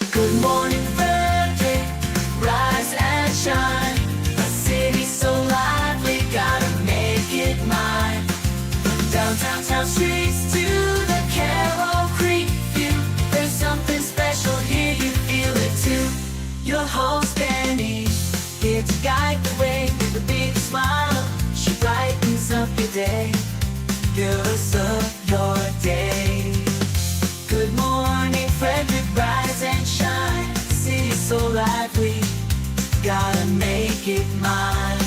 Good morning, Frederick. Rise and shine. A city so lively, gotta make it mine. From downtown town streets to the Carroll Creek view, there's something special here, you feel it too. Your host Dani, here to guide the way with a big smile. She brightens up your day, girls of your day. Good morning, Frederick, rise and shine. City's so lively, gotta make it mine.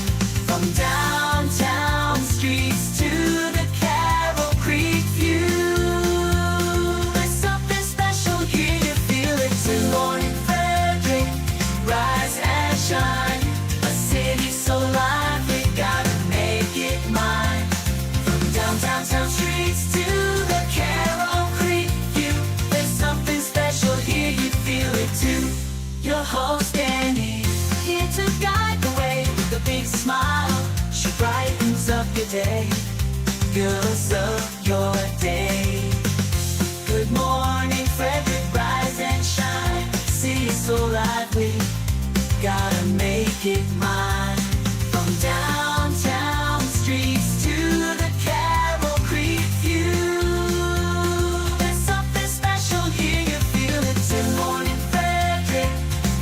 From downtown streets to the Carroll Creek view, there's something special here, you feel it too. Good morning, Frederick, rise and shine. A city so lively, gotta make it mine. From downtown streets to the Carroll Creek view, there's something special here, you feel it too. Your host Dani, here to guide the way with a big smile. She brightens up your day, girls of your day. Good morning, Frederick, rise and shine. City's so lively, gotta make it mine. From downtown streets to the Carroll Creek view, there's something special here, you feel it too. Good morning, Frederick,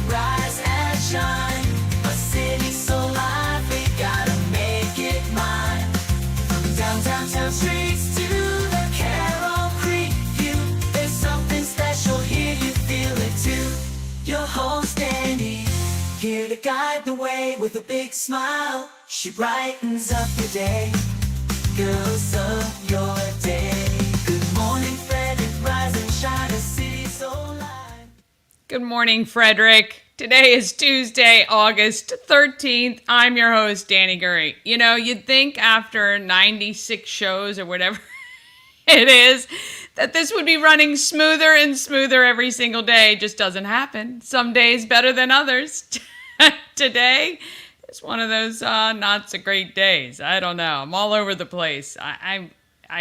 rise and shine. A city so lively, gotta make it mine. From downtown streets to the Carroll Creek view, there's something special here, you feel it too. Your host Dani, here to guide the way with a big smile. She brightens up your day, girls of your day. Good morning, Frederick, rise and shine. A city so live. Good morning, Frederick. Today is Tuesday, August 13th. I'm your host, Dani Gurry. You know, you'd think after 96 shows or whatever it is, that this would be running smoother and smoother every single day. It just doesn't happen. Some days better than others. Today is one of those not so great days. I don't know. I'm all over the place. I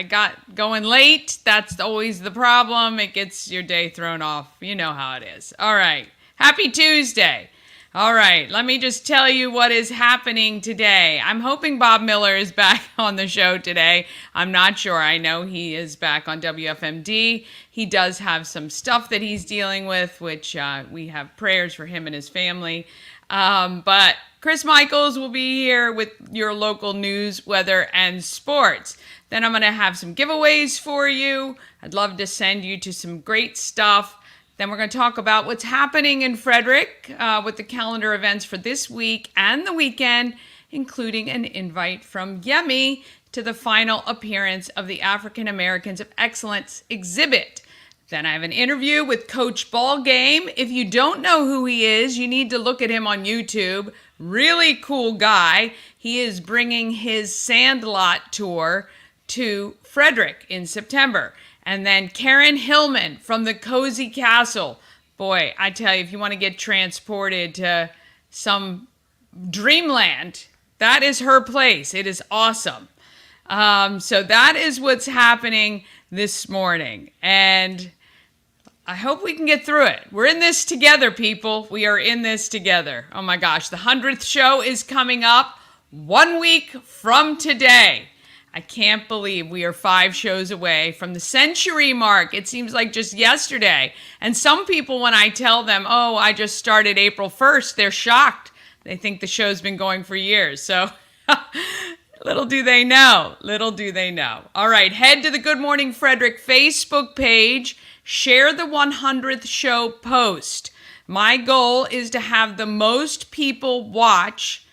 got going late. That's always the problem. It gets your day thrown off. You know how it is. All right. Happy Tuesday. All right. Let me just tell you what is happening today. I'm hoping Bob Miller is back on the show today. I'm not sure. I know he is back on WFMD. He does have some stuff that he's dealing with, which we have prayers for him and his family. But Chris Michaels will be here with your local news, weather, and sports. Then I'm going to have some giveaways for you. I'd love to send you to some great stuff. Then we're going to talk about what's happening in Frederick with the calendar events for this week and the weekend, including an invite from Yemi to the final appearance of the African Americans of Excellence exhibit. Then I have an interview with Coach Ballgame. If you don't know who he is, you need to look at him on YouTube. Really cool guy. He is bringing his Sandlot Tour to Frederick in September. And then Karen Hillman from the Cozy Castle. Boy, I tell you, if you want to get transported to some dreamland, that is her place. It is awesome. So that is what's happening this morning. And I hope we can get through it. We're in this together, people. We are in this together. Oh my gosh, the 100th show is coming up 1 week from today. I can't believe we are 5 shows away from the century mark. It seems like just yesterday. And some people, when I tell them, oh, I just started April 1st, they're shocked. They think the show's been going for years. So little do they know. Little do they know. All right, head to the Good Morning Frederick Facebook page. Share the 100th show post. My goal is to have the most people watch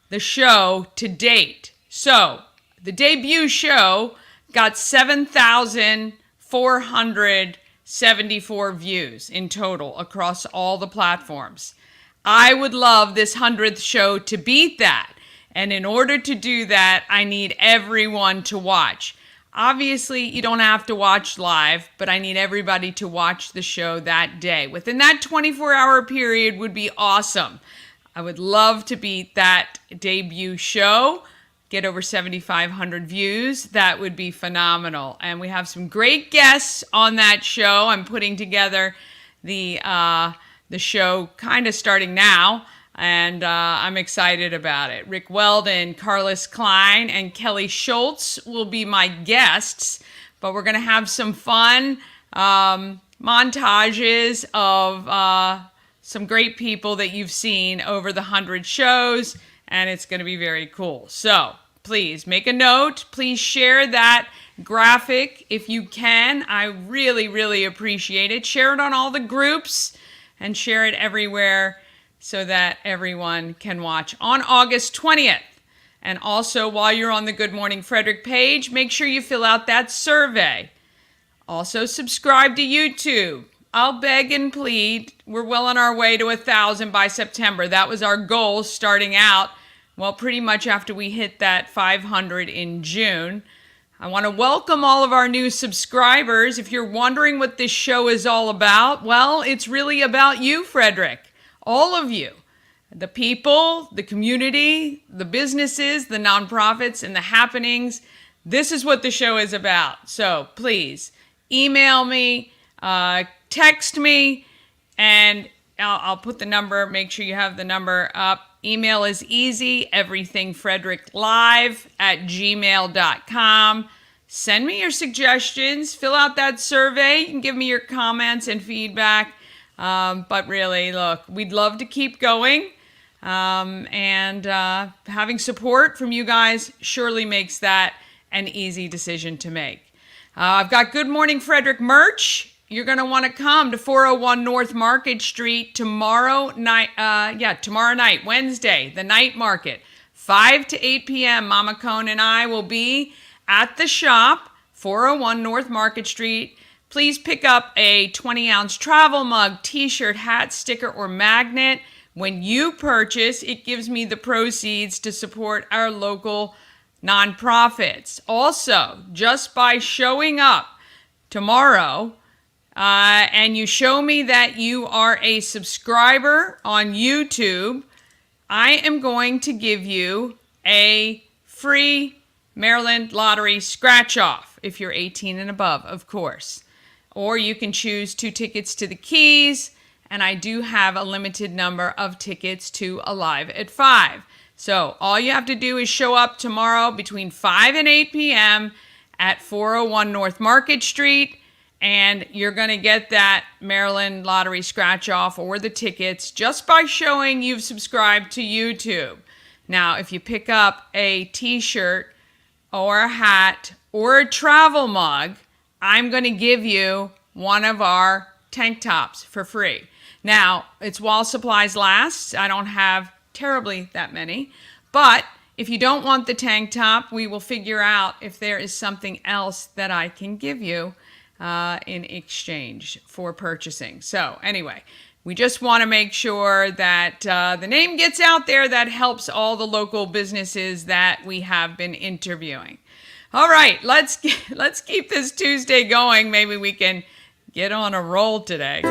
the show to date. So the debut show got 7,474 views in total across all the platforms. I would love this 100th show to beat that. And in order to do that, I need everyone to watch. Obviously, you don't have to watch live, but I need everybody to watch the show that day. Within that 24-hour period would be awesome. I would love to beat that debut show. Get over 7,500 views. That would be phenomenal. And we have some great guests on that show. I'm putting together the the show kind of starting now, and I'm excited about it. Rick Weldon, Carlos Klein, and Kelly Schultz will be my guests, but we're going to have some fun montages of some great people that you've seen over the 100 shows, and it's going to be very cool. So please make a note. Please share that graphic if you can. I really, really appreciate it. Share it on all the groups and share it everywhere so that everyone can watch on August 20th. And also, while you're on the Good Morning Frederick page, make sure you fill out that survey. Also, subscribe to YouTube. I'll beg and plead. We're well on our way to 1,000 by September. That was our goal starting out, well, pretty much after we hit that 500 in June. I want to welcome all of our new subscribers. If you're wondering what this show is all about, well, it's really about you, Frederick. All of you. The people, the community, the businesses, the nonprofits, and the happenings. This is what the show is about. So please email me, text me, and I'll put the number. Make sure you have the number up. Email is easy, everythingfredericklive@gmail.com. Send me your suggestions. Fill out that survey. You can give me your comments and feedback. But really, look, we'd love to keep going. And having support from you guys surely makes that an easy decision to make. I've got Good Morning Frederick merch. You're going to want to come to 401 North Market Street tomorrow night, Wednesday, the night market, 5 to 8 p.m. Mama Cone and I will be at the shop, 401 North Market Street. Please pick up a 20-ounce travel mug, t-shirt, hat, sticker, or magnet. When you purchase, it gives me the proceeds to support our local nonprofits. Also, just by showing up tomorrow, and you show me that you are a subscriber on YouTube, I am going to give you a free Maryland Lottery scratch-off, if you're 18 and above, of course. Or you can choose 2 tickets to the Keys, and I do have a limited number of tickets to Alive at 5. So all you have to do is show up tomorrow between 5 and 8 p.m. at 401 North Market Street, and you're going to get that Maryland Lottery scratch-off or the tickets just by showing you've subscribed to YouTube. Now, if you pick up a t-shirt or a hat or a travel mug, I'm going to give you one of our tank tops for free. Now, it's while supplies last. I don't have terribly that many, but if you don't want the tank top, we will figure out if there is something else that I can give you in exchange for purchasing. So anyway, we just want to make sure that the name gets out there. That helps all the local businesses that we have been interviewing. All right, let's keep this Tuesday going. Maybe we can get on a roll today.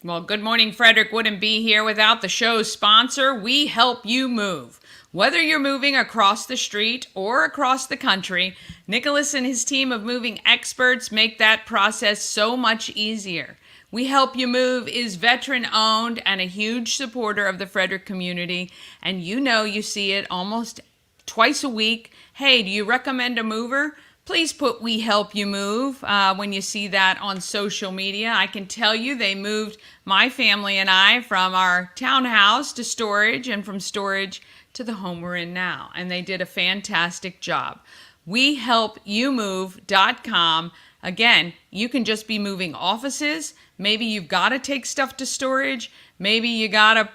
Well, Good Morning Frederick wouldn't be here without the show's sponsor, We Help You Move. Whether you're moving across the street or across the country, Nicholas and his team of moving experts make that process so much easier. We Help You Move is veteran-owned and a huge supporter of the Frederick community, and you see it almost twice a week. Hey, do you recommend a mover? Please put We Help You Move when you see that on social media. I can tell you they moved my family and I from our townhouse to storage and from storage to the home we're in now. And they did a fantastic job. WeHelpYouMove.com. Again, you can just be moving offices. Maybe you've got to take stuff to storage. Maybe you got to,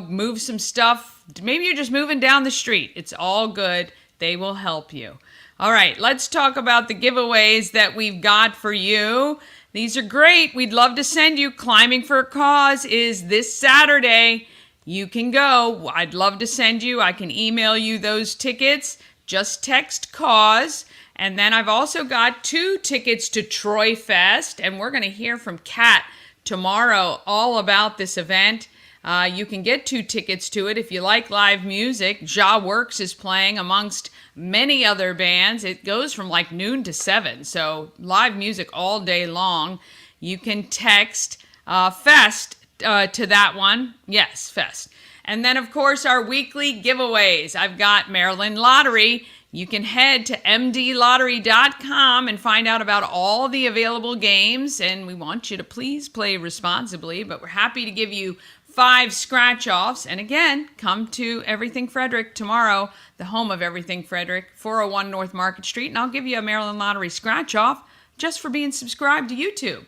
move some stuff. Maybe you're just moving down the street. It's all good. They will help you. All right, let's talk about the giveaways that we've got for you. These are great. We'd love to send you. Climbing for a Cause is this Saturday. You can go. I'd love to send you. I can email you those tickets. Just text cause. And then I've also got 2 tickets to Troy Fest. And we're going to hear from Kat tomorrow all about this event. You can get 2 tickets to it if you like live music. Ja Works is playing amongst many other bands. It goes from like noon to 7, so live music all day long. You can text Fest to that one. Yes, Fest. And then, of course, our weekly giveaways. I've got Maryland Lottery. You can head to mdlottery.com and find out about all the available games. And we want you to please play responsibly, but we're happy to give you 5 scratch-offs. And again, come to Everything Frederick tomorrow, the home of Everything Frederick, 401 North Market Street, and I'll give you a Maryland Lottery scratch-off just for being subscribed to YouTube.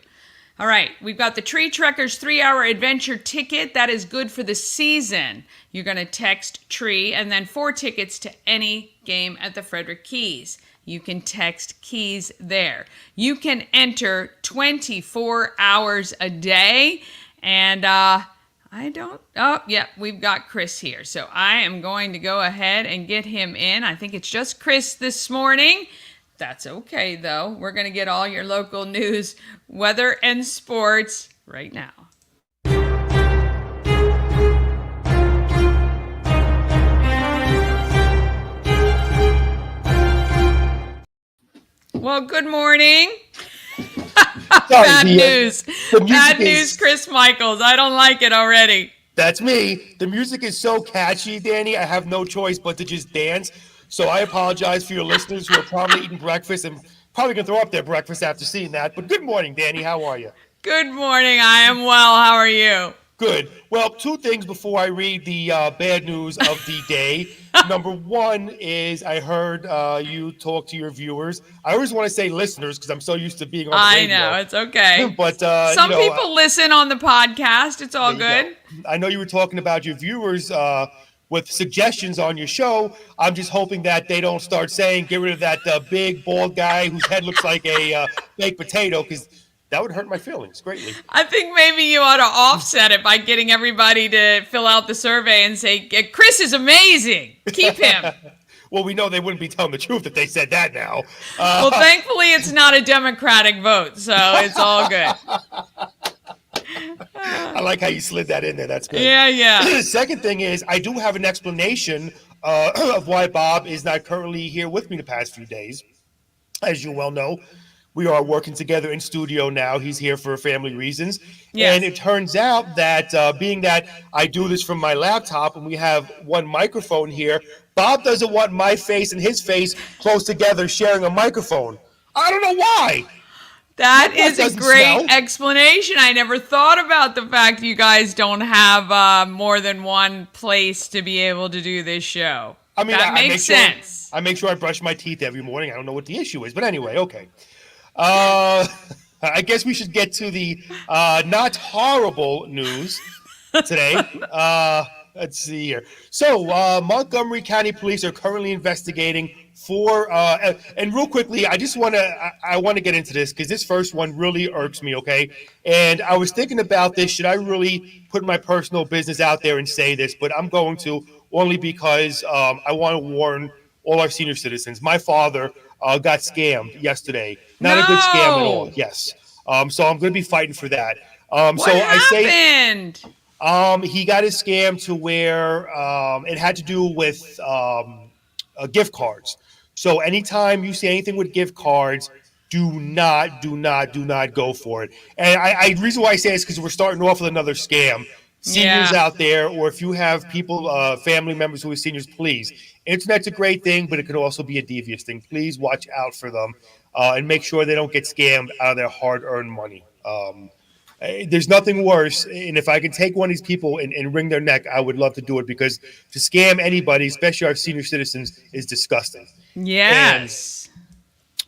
All right, we've got the Tree Trekkers 3-hour adventure ticket. That is good for the season. You're going to text TREE, and then 4 tickets to any game at the Frederick Keys. You can text KEYS there. You can enter 24 hours a day, and we've got Chris here. So I am going to go ahead and get him in. I think it's just Chris this morning. That's okay, though. We're going to get all your local news, weather, and sports right now. Well, good morning. Bad news. Bad news, Chris Michaels. I don't like it already. That's me. The music is so catchy, Dani. I have no choice but to just dance. So I apologize for your listeners who are probably eating breakfast and probably going to throw up their breakfast after seeing that. But good morning, Dani. How are you? Good morning. I am well. How are you? Good. Well, 2 things before I read the bad news of the day. Number 1 is I heard you talk to your viewers. I always want to say listeners because I'm so used to being on the radio. I know. It's okay. But some people listen on the podcast. It's all good. I know you were talking about your viewers with suggestions on your show. I'm just hoping that they don't start saying, get rid of that big, bald guy whose head looks like a baked potato, because that would hurt my feelings greatly. I think maybe you ought to offset it by getting everybody to fill out the survey and say, Chris is amazing. Keep him. Well, we know they wouldn't be telling the truth if they said that now. Well, thankfully, it's not a Democratic vote, so it's all good. I like how you slid that in there. That's good. Yeah. The second thing is I do have an explanation of why Bob is not currently here with me the past few days. As you well know, we are working together in studio now. He's here for family reasons. Yes. And it turns out that being that I do this from my laptop and we have one microphone here, Bob doesn't want my face and his face close together sharing a microphone. I don't know why. That is a great explanation. I never thought about the fact you guys don't have more than one place to be able to do this show. I mean, that makes sense. I make sure I brush my teeth every morning. I don't know what the issue is, but anyway, okay. I guess we should get to the not horrible news today. Let's see here. So, Montgomery County Police are currently investigating and real quickly, I want to get into this because this first one really irks me, okay? And I was thinking about this. Should I really put my personal business out there and say this? But I'm going to, only because I want to warn all our senior citizens. My father got scammed yesterday. Not a good scam at all. Yes. So I'm going to be fighting for that. What happened? He got his scam to where it had to do with gift cards. So anytime you see anything with gift cards, do not go for it. And the reason why I say this is because we're starting off with another scam. Seniors out there, or if you have people, family members who are seniors, please. Internet's a great thing, but it can also be a devious thing. Please watch out for them and make sure they don't get scammed out of their hard-earned money. There's nothing worse, and if I can take one of these people and wring their neck, I would love to do it, because to scam anybody, especially our senior citizens, is disgusting. Yes.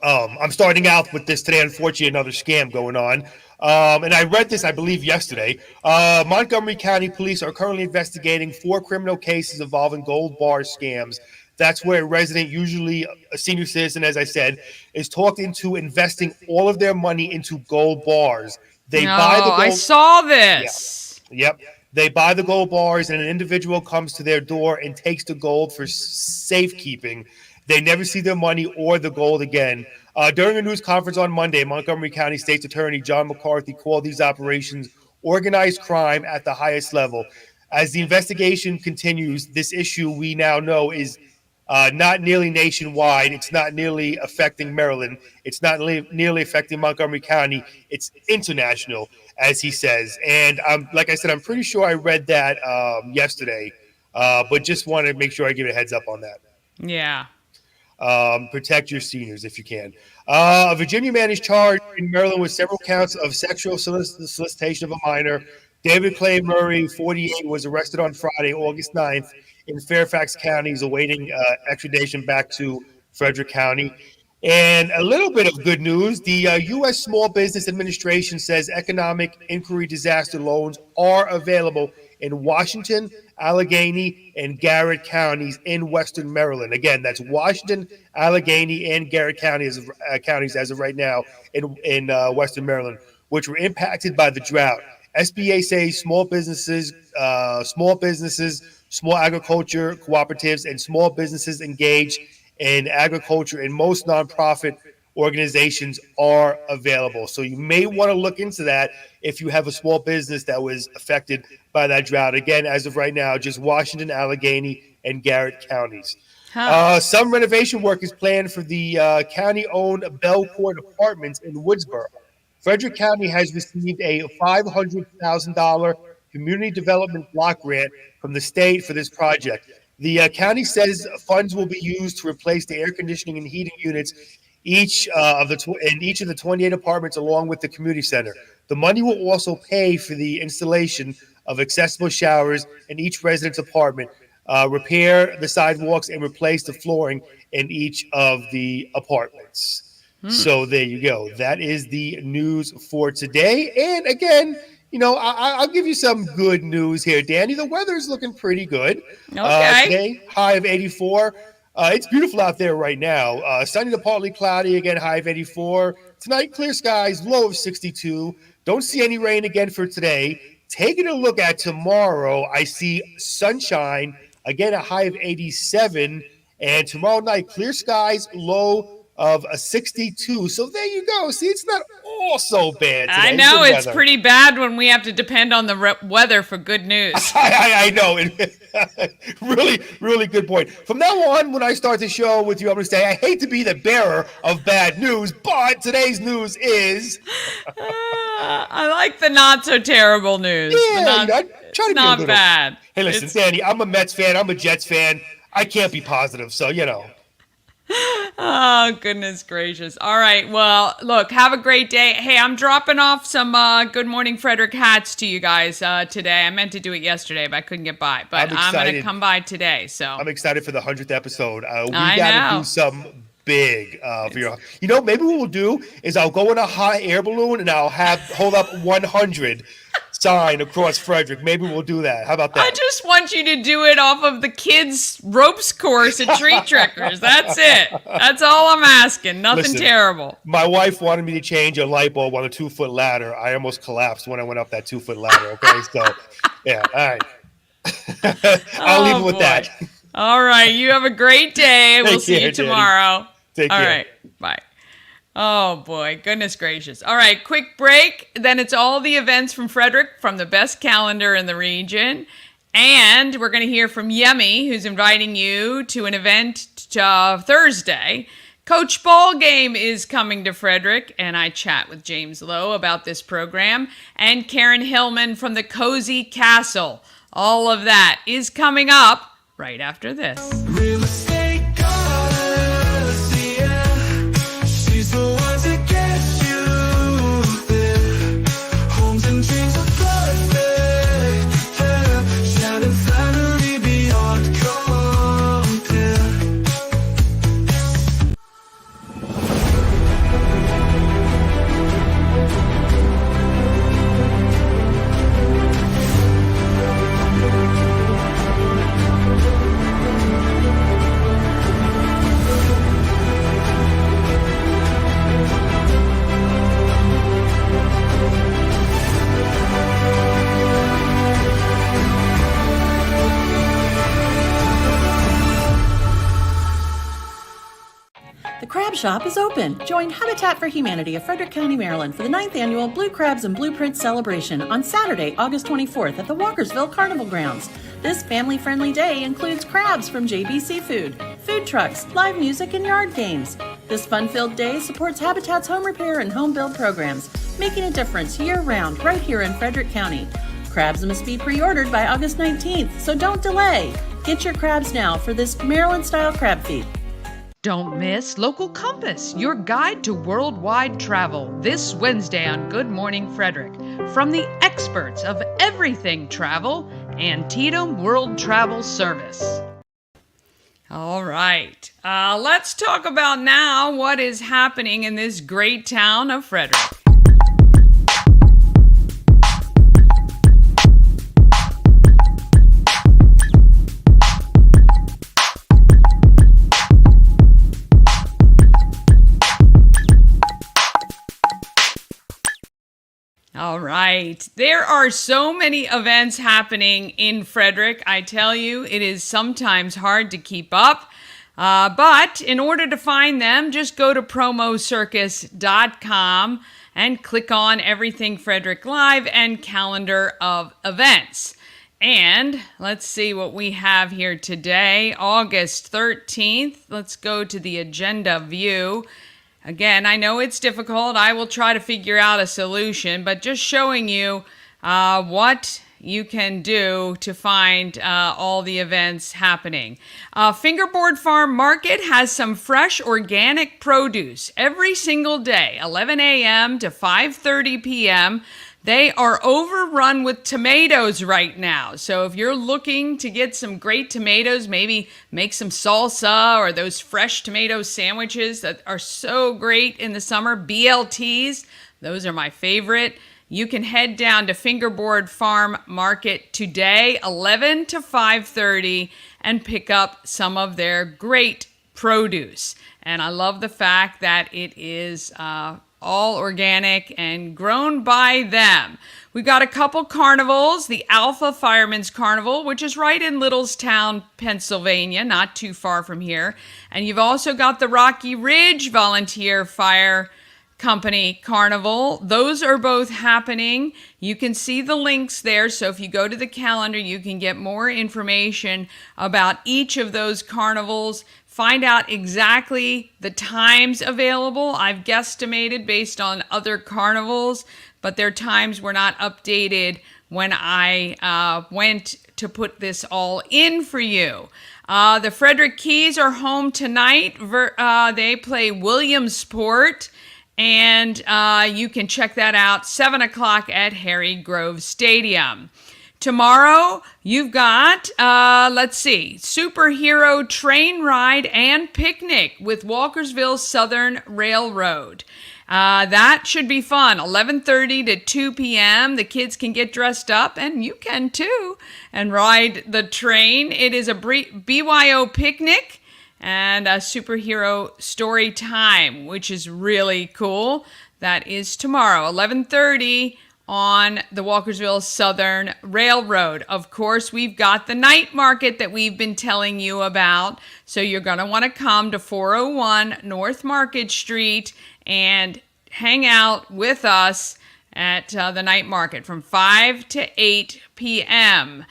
And, I'm starting out with this today. Unfortunately, another scam going on. And I read this, I believe, yesterday. Montgomery County Police are currently investigating 4 criminal cases involving gold bar scams That's where a resident, usually a senior citizen, as I said, is talked into investing all of their money into gold bars. They buy the gold. I saw Yeah. this. Yep. They buy the gold bars, and an individual comes to their door and takes the gold for safekeeping. They never see their money or the gold again. During a news conference on Monday, Montgomery County State's Attorney John McCarthy called these operations organized crime at the highest level. As the investigation continues, this issue we now know is not nearly nationwide. It's not nearly affecting Maryland. It's not nearly affecting Montgomery County. It's international, as he says. And like I said, I'm pretty sure I read that yesterday, but just want to make sure I give a heads up on that. Yeah. Protect your seniors if you can. A Virginia man is charged in Maryland with several counts of sexual solicitation of a minor. David Clay Murray, 48, was arrested on Friday, August 9th, in Fairfax County. He's awaiting extradition back to Frederick County. And a little bit of good news. The U.S. Small Business Administration says economic inquiry disaster loans are available in Washington, Allegheny, and Garrett counties in Western Maryland. Again, that's Washington, Allegheny, and Garrett counties as of right now in Western Maryland, which were impacted by the drought. SBA says small businesses, small agriculture cooperatives, and small businesses engaged in agriculture and most nonprofit organizations are available. So you may want to look into that if you have a small business that was affected by that drought. Again, as of right now, just Washington, Allegheny, and Garrett counties. Some renovation work is planned for the county-owned Belcourt Apartments in Woodsboro. Frederick County has received a $500,000 community development block grant from the state for this project. The county says funds will be used to replace the air conditioning and heating units in each of the 28 apartments, along with the community center. The money will also pay for the installation of accessible showers in each resident's apartment, repair the sidewalks, and replace the flooring in each of the apartments. So there you go. That is the news for today. And again, I'll give you some good news here, Dani. The weather's looking pretty good. Okay. Today, high of 84. It's beautiful out there right now. Sunny to partly cloudy, again, high of 84. Tonight, clear skies, low of 62. Don't see any rain again for today. Taking a look at tomorrow, I see sunshine, again, a high of 87. And tomorrow night, clear skies, low of a 62. So there you go. See, it's not all so bad today. I know it's pretty bad when we have to depend on the weather for good news. I know. Really, really good point. From now on, when I start the show with you, I'm going to say I hate to be the bearer of bad news, but today's news is... I like the not so terrible news. Yeah, I try to be not bad. Hey, listen, Dani, I'm a Mets fan. I'm a Jets fan. I can't be positive, so, Oh, goodness gracious. All right. Well, look, have a great day. Hey, I'm dropping off some Good Morning Frederick hats to you guys today. I meant to do it yesterday, but I couldn't get by. But I'm going to come by today. So I'm excited for the 100th episode. We got to do something big for your... maybe what we'll do is I'll go in a hot air balloon and I'll hold up 100 sign across Frederick. Maybe we'll do that. How about that? I just want you to do it off of the kids' ropes course at Tree Trekkers. That's it. That's all I'm asking. Nothing terrible. My wife wanted me to change a light bulb on a 2-foot ladder. I almost collapsed when I went up that 2-foot ladder. Okay, so yeah, all right. I'll leave it with that. All right, you have a great day. We'll see you tomorrow. Take care. All right, bye. Oh, boy. Goodness gracious. All right, quick break. Then it's all the events from Frederick from the best calendar in the region. And we're going to hear from Yemi, who's inviting you to an event Thursday. Coach Ballgame is coming to Frederick, and I chat with James Lowe about this program. And Karen Hillman from the Cozy Castle. All of that is coming up right after this. Real estate goddess, yeah. She's the one to get you there. Homes and dreams are perfect, yeah. Shining family beyond compare. Shop is open. Join Habitat for Humanity of Frederick County, Maryland for the 9th annual Blue Crabs and Blueprints celebration on Saturday, August 24th at the Walkersville Carnival Grounds. This family-friendly day includes crabs from JB Seafood, food trucks, live music, and yard games. This fun-filled day supports Habitat's home repair and home build programs, making a difference year-round right here in Frederick County. Crabs must be pre-ordered by August 19th, so don't delay. Get your crabs now for this Maryland-style crab feast. Don't miss Local Compass, your guide to worldwide travel, this Wednesday on Good Morning Frederick. From the experts of everything travel, Antietam World Travel Service. All right, let's talk about now what is happening in this great town of Frederick. All right. There are so many events happening in Frederick. I tell you, it is sometimes hard to keep up. But in order to find them, just go to promocircus.com and click on Everything Frederick Live and calendar of events. And let's see what we have here today, August 13th. Let's go to the agenda view. Again, I know it's difficult. I will try to figure out a solution, but just showing you what you can do to find all the events happening. Fingerboard Farm Market has some fresh organic produce every single day, 11 a.m. to 5:30 p.m. They are overrun with tomatoes right now. So if you're looking to get some great tomatoes, maybe make some salsa or those fresh tomato sandwiches that are so great in the summer, BLTs, those are my favorite. You can head down to Fingerboard Farm Market today, 11 to 5:30, and pick up some of their great produce. And I love the fact that it is all organic and grown by them. We've got a couple carnivals, the Alpha Fireman's Carnival, which is right in Littlestown, Pennsylvania, not too far from here. And you've also got the Rocky Ridge Volunteer Fire Company Carnival. Those are both happening. You can see the links there. So if you go to the calendar, you can get more information about each of those carnivals. Find out exactly the times available. I've guesstimated based on other carnivals, but their times were not updated when I went to put this all in for you. The Frederick Keys are home tonight. They play Williamsport, and you can check that out 7 o'clock at Harry Grove Stadium. Tomorrow, you've got, superhero train ride and picnic with Walkersville Southern Railroad. That should be fun. 11:30 to 2 p.m. The kids can get dressed up, and you can too, and ride the train. It is a BYO picnic and a superhero story time, which is really cool. That is tomorrow, 11:30. On the Walkersville Southern Railroad. Of course, we've got the night market that we've been telling you about. So you're going to want to come to 401 North Market Street and hang out with us at the night market from 5 to 8 p.m.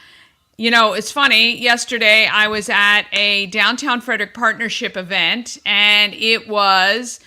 You know, it's funny. Yesterday, I was at a Downtown Frederick Partnership event, and it was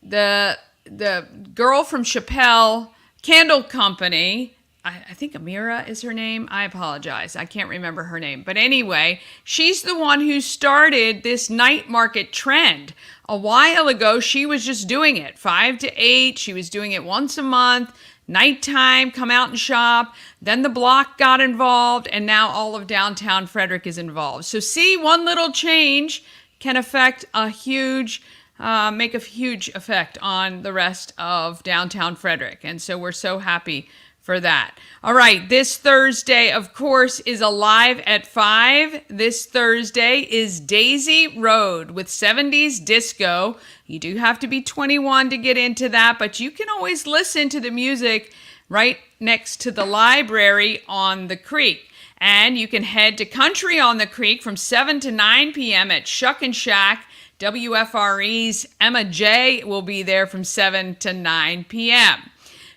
the girl from Chappelle Candle Company. I think Amira is her name. I apologize. I can't remember her name. But anyway, she's the one who started this night market trend. A while ago, she was just doing it 5 to 8. She was doing it once a month. Nighttime, come out and shop. Then the block got involved, and now all of downtown Frederick is involved. So see, one little change can affect a huge make a huge effect on the rest of downtown Frederick. And so we're so happy for that. All right, this Thursday, of course, is Alive at 5. This Thursday is Daisy Road with 70s disco. You do have to be 21 to get into that, but you can always listen to the music right next to the library on the creek. And you can head to Country on the Creek from 7 to 9 p.m. at Shuck and Shack. WFRE's Emma J will be there from 7 to 9 p.m.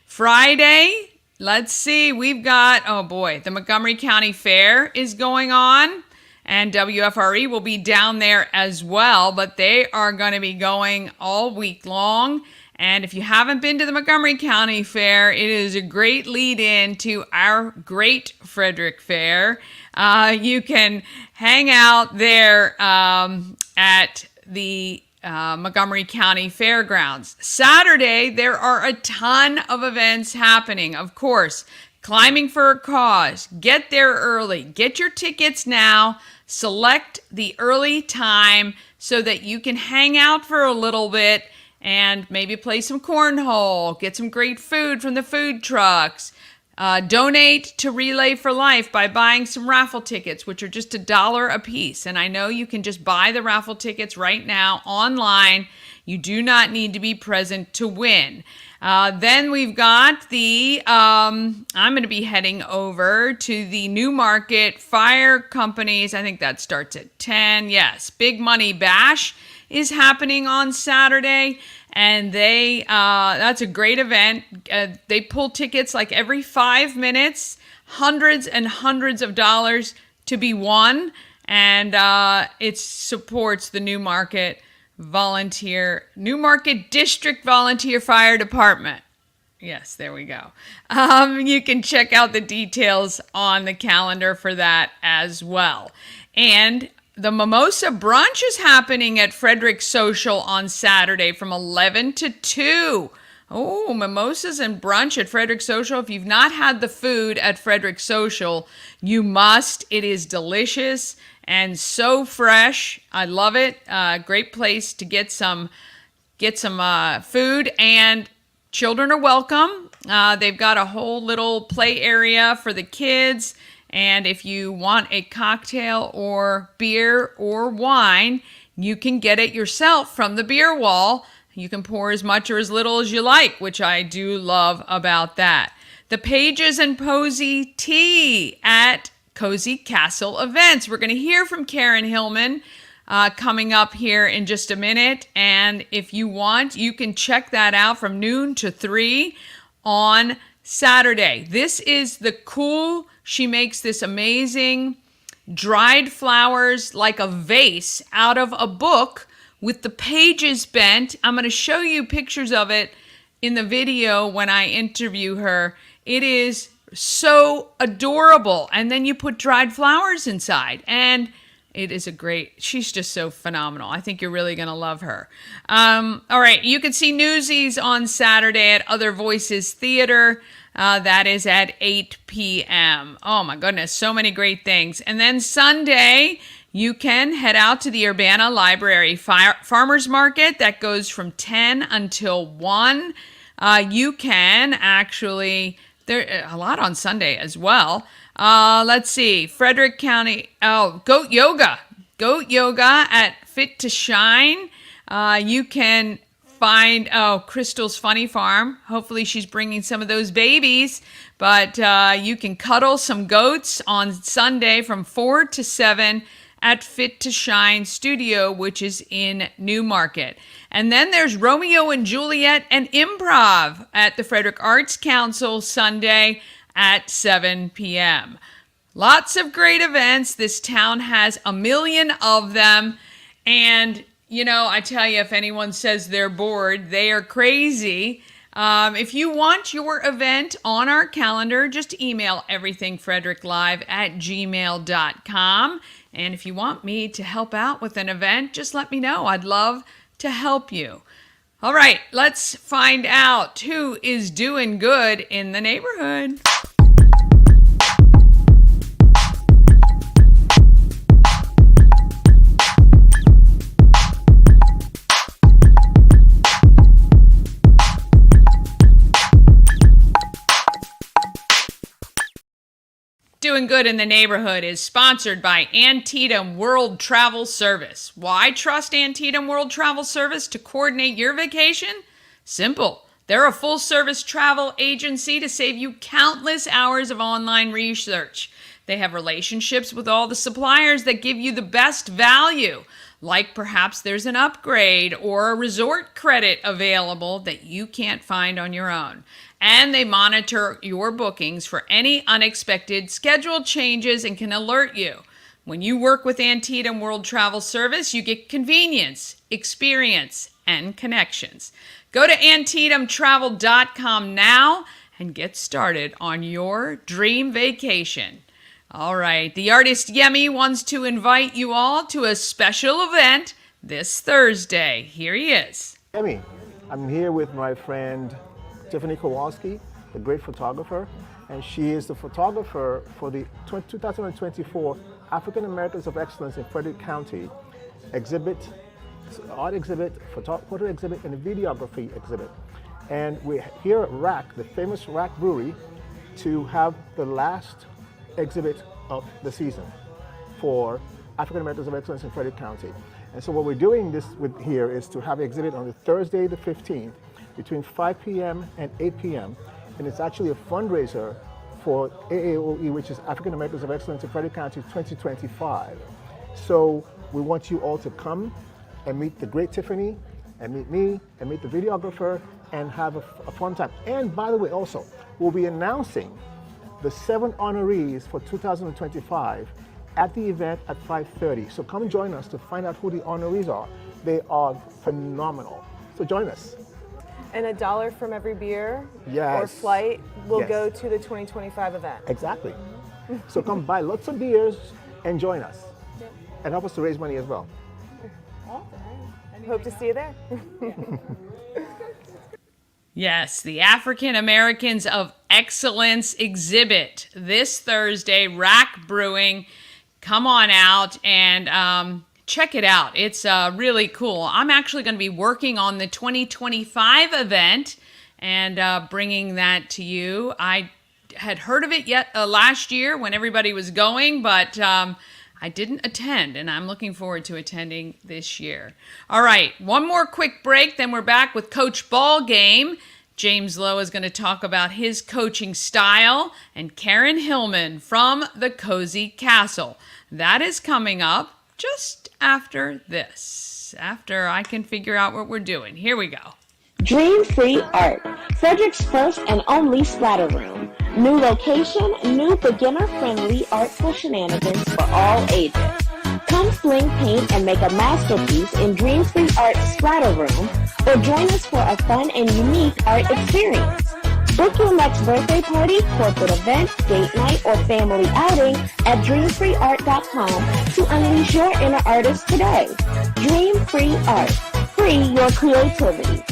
Friday, let's see, we've got, oh boy, the Montgomery County Fair is going on, and WFRE will be down there as well, but they are going to be going all week long. And if you haven't been to the Montgomery County Fair, it is a great lead-in to our great Frederick Fair. You can hang out there at the Montgomery County Fairgrounds. Saturday, there are a ton of events happening. Of course, Climbing for a Cause. Get there early. Get your tickets now. Select the early time so that you can hang out for a little bit and maybe play some cornhole, get some great food from the food trucks. Donate to Relay for Life by buying some raffle tickets, which are just $1 a piece. And I know you can just buy the raffle tickets right now online. You do not need to be present to win. Then we've got the, I'm going to be heading over to the Newmarket Fire Companies. I think that starts at 10. Yes, Big Money Bash is happening on Saturday, and that's a great event. They pull tickets like every 5 minutes, hundreds and hundreds of dollars to be won, and it supports the Newmarket District Volunteer Fire Department. Yes, there we go. You can check out the details on the calendar for that as well. And the Mimosa Brunch is happening at Frederick Social on Saturday from 11 to 2. Oh, mimosas and brunch at Frederick Social. If you've not had the food at Frederick Social, you must. It is delicious and so fresh. I love it. Great place to get some food, and children are welcome. They've got a whole little play area for the kids. And if you want a cocktail or beer or wine, you can get it yourself from the beer wall. You can pour as much or as little as you like, which I do love about that. The Pages and Posey Tea at Cozy Castle Events. We're going to hear from Karen Hillman coming up here in just a minute. And if you want, you can check that out from noon to 3 on Saturday. This is the cool. She makes this amazing dried flowers like a vase out of a book with the pages bent. I'm going to show you pictures of it in the video when I interview her. It is so adorable. And then you put dried flowers inside, and it is she's just so phenomenal. I think you're really going to love her. All right, you can see Newsies on Saturday at Other Voices Theater. That is at 8 p.m. Oh my goodness, so many great things. And then Sunday, you can head out to the Urbana Library Farmers Market. That goes from 10 until 1. You can actually, there a lot on Sunday as well. Let's see, Frederick County, Goat Yoga at Fit to Shine. You can find Crystal's Funny Farm. Hopefully she's bringing some of those babies, but you can cuddle some goats on Sunday from 4 to 7 at Fit to Shine Studio, which is in Newmarket. And then there's Romeo and Juliet and Improv at the Frederick Arts Council Sunday at 7 p.m. Lots of great events. This town has a million of them, and you know, I tell you, if anyone says they're bored, they are crazy. If you want your event on our calendar, just email everythingfredericklive@gmail.com. And if you want me to help out with an event, just let me know. I'd love to help you. All right, let's find out who is doing good in the neighborhood. Doing Good in the Neighborhood is sponsored by Antietam World Travel Service. Why trust Antietam World Travel Service to coordinate your vacation? Simple. They're a full-service travel agency to save you countless hours of online research. They have relationships with all the suppliers that give you the best value. like perhaps there's an upgrade or a resort credit available that you can't find on your own. And they monitor your bookings for any unexpected schedule changes and can alert you. When you work with Antietam World Travel Service, you get convenience, experience, and connections. Go to AntietamTravel.com now and get started on your dream vacation. All right, the artist Yemi wants to invite you all to a special event this Thursday. Here he is. Yemi, I'm here with my friend Tiffany Kowalski, the great photographer, and she is the photographer for the 2024 African Americans of Excellence in Frederick County exhibit, art exhibit, photo exhibit, and a videography exhibit. And we're here at Rack, the famous Rack Brewery, to have the last exhibit of the season for African Americans of Excellence in Frederick County. And so what we're doing here is to have an exhibit on the Thursday the 15th between 5 p.m. and 8 p.m. And it's actually a fundraiser for AAOE, which is African Americans of Excellence in Frederick County 2025. So we want you all to come and meet the great Tiffany, and meet me, and meet the videographer, and have a fun time. And by the way, also, we'll be announcing the 7 honorees for 2025 at the event at 5:30. So come join us to find out who the honorees are. They are phenomenal. So join us. And $1 from every beer Yes. or flight will Yes. go to the 2025 event. Exactly. So come buy lots of beers and join us. And help us to raise money as well. Hope to see you there. Yes, the African Americans of Excellence exhibit this Thursday, Rack Brewing. Come on out and check it out. It's really cool. I'm actually going to be working on the 2025 event and bringing that to you. I had heard of it last year when everybody was going, but I didn't attend, and I'm looking forward to attending this year. All right, one more quick break, then we're back with Coach Ballgame. James Lowe is going to talk about his coaching style, and Karen Hillman from the Cozy Castle. That is coming up just after this, after I can figure out what we're doing. Here we go. Dream Free Art, Frederick's first and only splatter room. New location, new beginner-friendly artful shenanigans for all ages. Come sling paint and make a masterpiece in Dream Free Art splatter room, or join us for a fun and unique art experience. Book your next birthday party, corporate event, date night, or family outing at dreamfreeart.com to unleash your inner artist today. Dream Free Art. Free your creativity.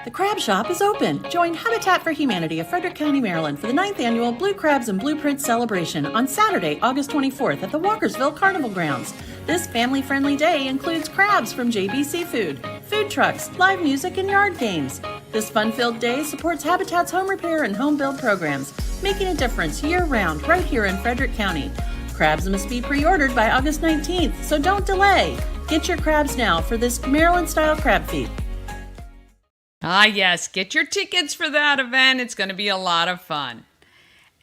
The Crab Shop is open. Join Habitat for Humanity of Frederick County, Maryland for the 9th annual Blue Crabs and Blueprints celebration on Saturday, August 24th at the Walkersville Carnival Grounds. This family-friendly day includes crabs from JB Seafood, food trucks, live music, and yard games. This fun-filled day supports Habitat's home repair and home build programs, making a difference year-round right here in Frederick County. Crabs must be pre-ordered by August 19th, so don't delay. Get your crabs now for this Maryland-style crab feed. Ah, yes, get your tickets for that event. It's going to be a lot of fun.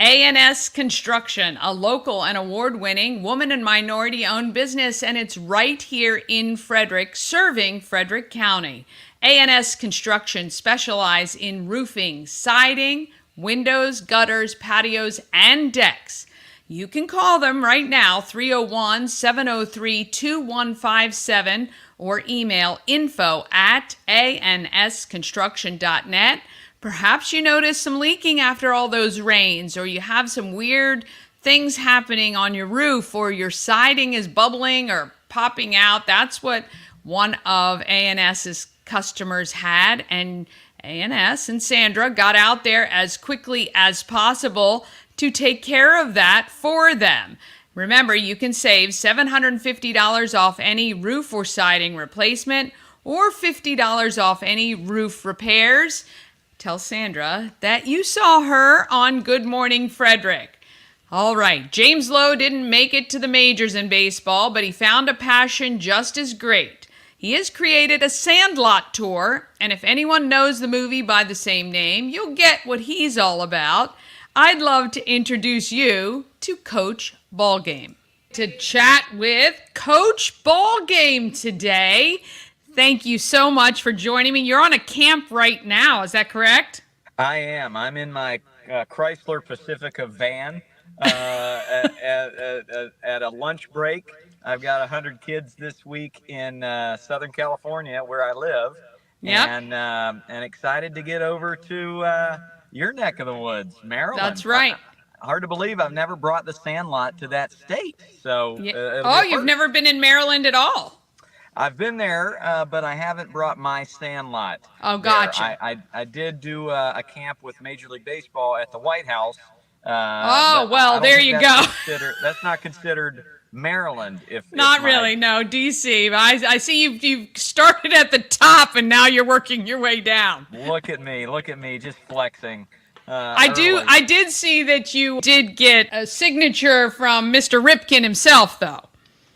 A&S Construction, a local and award-winning woman and minority-owned business, and it's right here in Frederick, serving Frederick County. A&S Construction specialize in roofing, siding, windows, gutters, patios, and decks. You can call them right now, 301-703-2157, or email info@ansconstruction.net. Perhaps you notice some leaking after all those rains, or you have some weird things happening on your roof, or your siding is bubbling or popping out. That's what one of A&S's customers had, and A&S and Sandra got out there as quickly as possible to take care of that for them. Remember, you can save $750 off any roof or siding replacement, or $50 off any roof repairs. Tell Sandra that you saw her on Good Morning Frederick. All right, James Lowe didn't make it to the majors in baseball, but he found a passion just as great. He has created a Sandlot Tour, and if anyone knows the movie by the same name, you'll get what he's all about. I'd love to introduce you to Coach Ballgame. to chat with Coach Ballgame today. Thank you so much for joining me. You're on a camp right now, is that correct? I am. I'm in my Chrysler Pacifica van at a lunch break. I've got 100 kids this week in Southern California, where I live, Yep. and excited to get over to your neck of the woods, Maryland. That's right. Hard to believe I've never brought the Sandlot to that state. So, you've never been in Maryland at all? I've been there, but I haven't brought my Sandlot. Oh, gotcha. I did do a camp with Major League Baseball at the White House. Well, there you go. That's not considered Maryland. Not really, no, DC. I see you've started at the top and now you're working your way down. Look at me, just flexing. I did see that you did get a signature from Mr. Ripken himself, though.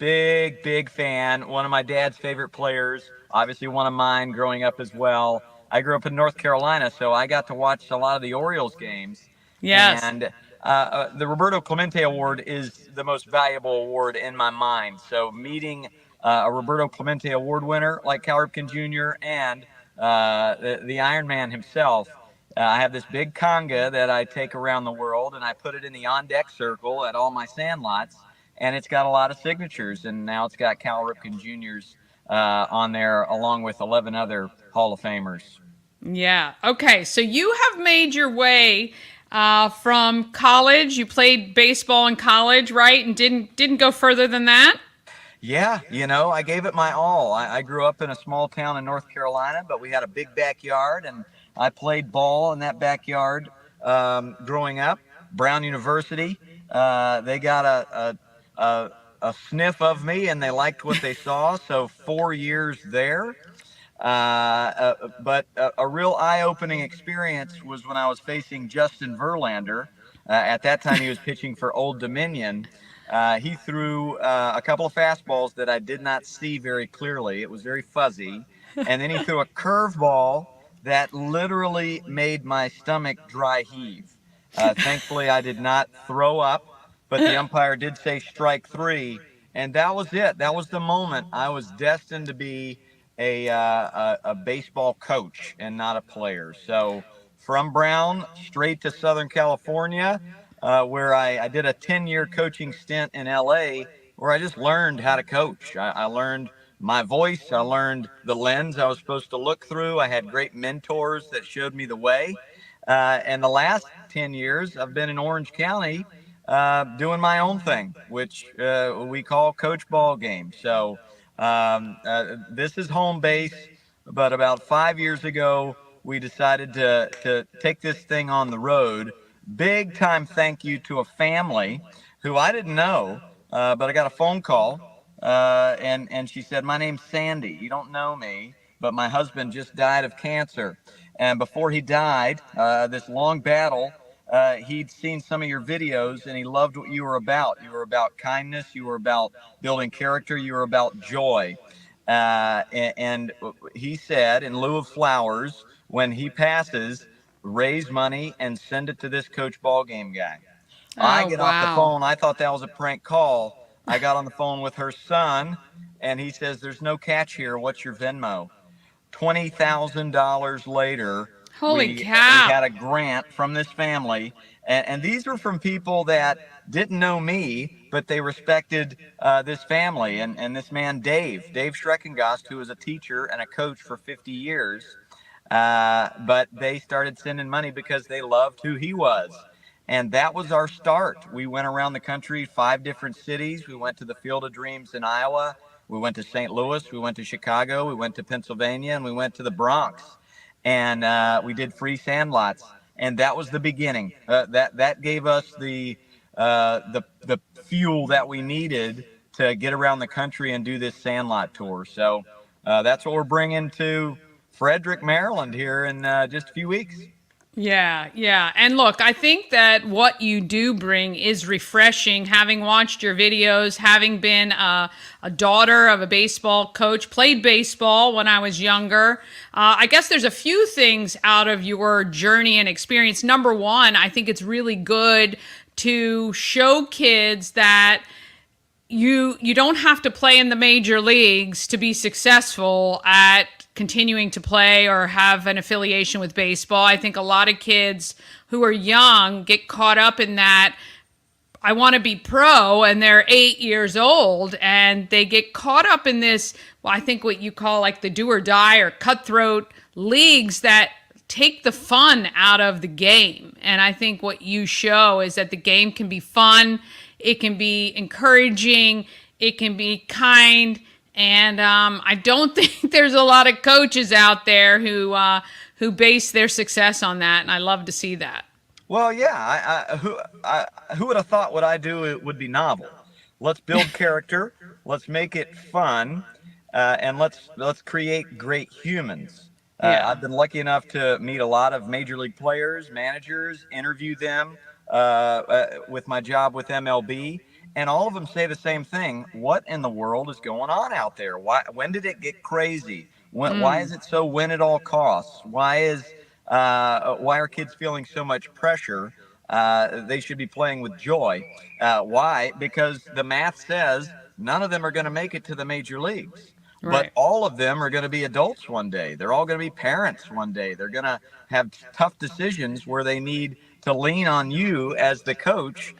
Big fan. One of my dad's favorite players. Obviously one of mine growing up as well. I grew up in North Carolina, so I got to watch a lot of the Orioles games. Yes. And the Roberto Clemente Award is the most valuable award in my mind. So meeting a Roberto Clemente Award winner like Cal Ripken Jr. and the Iron Man himself, I have this big conga that I take around the world, and I put it in the on-deck circle at all my Sandlots. And it's got a lot of signatures, and now it's got Cal Ripken Jr.'s on there, along with 11 other Hall of Famers. Yeah. Okay. So you have made your way from college. You played baseball in college, right? And didn't go further than that? Yeah. I gave it my all. I grew up in a small town in North Carolina, but we had a big backyard, and I played ball in that backyard growing up. Brown University, they got a sniff of me, and they liked what they saw. So 4 years there. But a real eye-opening experience was when I was facing Justin Verlander. At that time, he was pitching for Old Dominion. He threw a couple of fastballs that I did not see very clearly. It was very fuzzy. And then he threw a curveball that literally made my stomach dry heave. Thankfully, I did not throw up. But the umpire did say strike three, and that was it. That was the moment. I was destined to be a baseball coach and not a player. So from Brown straight to Southern California, where I did a 10-year coaching stint in LA, where I just learned how to coach. I learned my voice. I learned the lens I was supposed to look through. I had great mentors that showed me the way. And the last 10 years, I've been in Orange County, doing my own thing, which we call Coach Ballgame. So this is home base, but about 5 years ago, we decided to take this thing on the road. Big time thank you to a family who I didn't know, but I got a phone call, and she said, "My name's Sandy. You don't know me, but my husband just died of cancer. And before he died, this long battle, he'd seen some of your videos, and he loved what you were about. You were about kindness. You were about building character. You were about joy." And he said, in lieu of flowers, when he passes, raise money and send it to this Coach Ballgame guy. I get off the phone. I thought that was a prank call. I got on the phone with her son, and he says, "There's no catch here. What's your Venmo?" $20,000 later. Holy cow. We had a grant from this family, and these were from people that didn't know me, but they respected this family. And this man, Dave Schreckengast, who was a teacher and a coach for 50 years, but they started sending money because they loved who he was. And that was our start. We went around the country, 5 different cities. We went to the Field of Dreams in Iowa. We went to St. Louis. We went to Chicago. We went to Pennsylvania, and we went to the Bronx. And we did free Sandlots, and that was the beginning. That gave us the fuel that we needed to get around the country and do this Sandlot Tour. So that's what we're bringing to Frederick, Maryland here in just a few weeks. Yeah. And look, I think that what you do bring is refreshing. Having watched your videos, having been a daughter of a baseball coach, played baseball when I was younger, I guess there's a few things out of your journey and experience. Number one, I think it's really good to show kids that you don't have to play in the major leagues to be successful at continuing to play or have an affiliation with baseball. I think a lot of kids who are young get caught up in that. I want to be pro, and they're 8 years old, and they get caught up in this, well, I think what you call like the do or die or cutthroat leagues that take the fun out of the game. And I think what you show is that the game can be fun, it can be encouraging, it can be kind, and I don't think there's a lot of coaches out there who base their success on that, and I love to see that. Well, yeah. Who would have thought what I do it would be novel? Let's build character. Let's make it fun, and let's create great humans. I've been lucky enough to meet a lot of major league players, managers, interview them with my job with MLB, and all of them say the same thing. What in the world is going on out there? When did it get crazy? Why is it so win at all costs? Why are kids feeling so much pressure? They should be playing with joy. Why? Because the math says none of them are going to make it to the major leagues. But all of them are going to be adults one day. They're all going to be parents one day. They're going to have tough decisions where they need to lean on you as the coach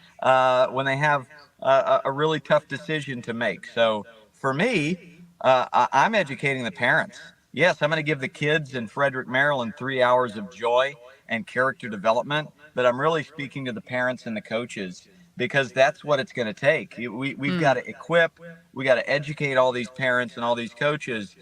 when they have a really tough decision to make. So for me, I'm educating the parents. Yes, I'm going to give the kids in Frederick, Maryland 3 hours of joy and character development, but I'm really speaking to the parents and the coaches because that's what it's going to take. We've got to equip, we got to educate all these parents and all these coaches.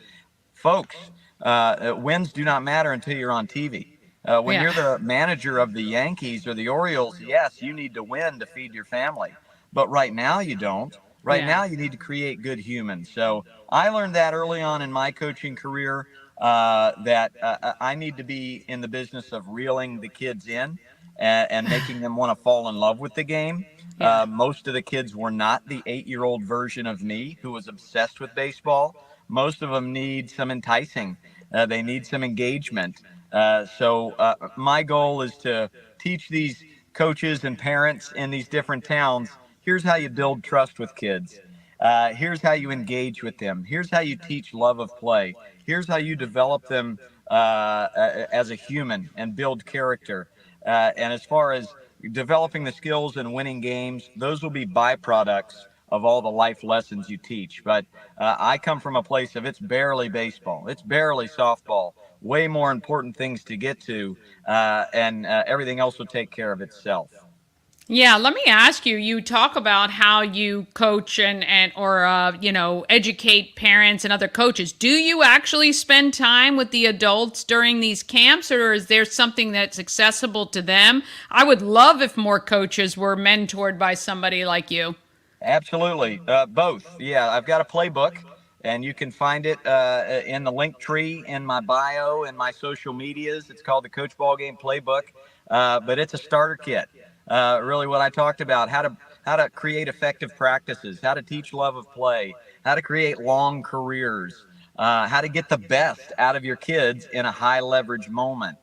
Folks, wins do not matter until you're on TV. When you're the manager of the Yankees or the Orioles, yes, you need to win to feed your family. But right now you don't. Right now, you need to create good humans. So I learned that early on in my coaching career that I need to be in the business of reeling the kids in and making them want to fall in love with the game. Most of the kids were not the 8-year-old version of me who was obsessed with baseball. Most of them need some enticing. They need some engagement. So my goal is to teach these coaches and parents in these different towns. Here's how you build trust with kids. Here's how you engage with them. Here's how you teach love of play. Here's how you develop them as a human and build character. And as far as developing the skills and winning games, those will be byproducts of all the life lessons you teach. But I come from a place of it's barely baseball. It's barely softball. Way more important things to get to, and everything else will take care of itself. Yeah, let me ask you, you talk about how you coach or educate parents and other coaches. Do you actually spend time with the adults during these camps, or is there something that's accessible to them? I would love if more coaches were mentored by somebody like you. Absolutely. Both. Yeah, I've got a playbook, and you can find it in the link tree in my bio and my social medias. It's called the Coach Ballgame Playbook, but it's a starter kit. Really what I talked about, how to create effective practices, how to teach love of play, how to create long careers, how to get the best out of your kids in a high leverage moment.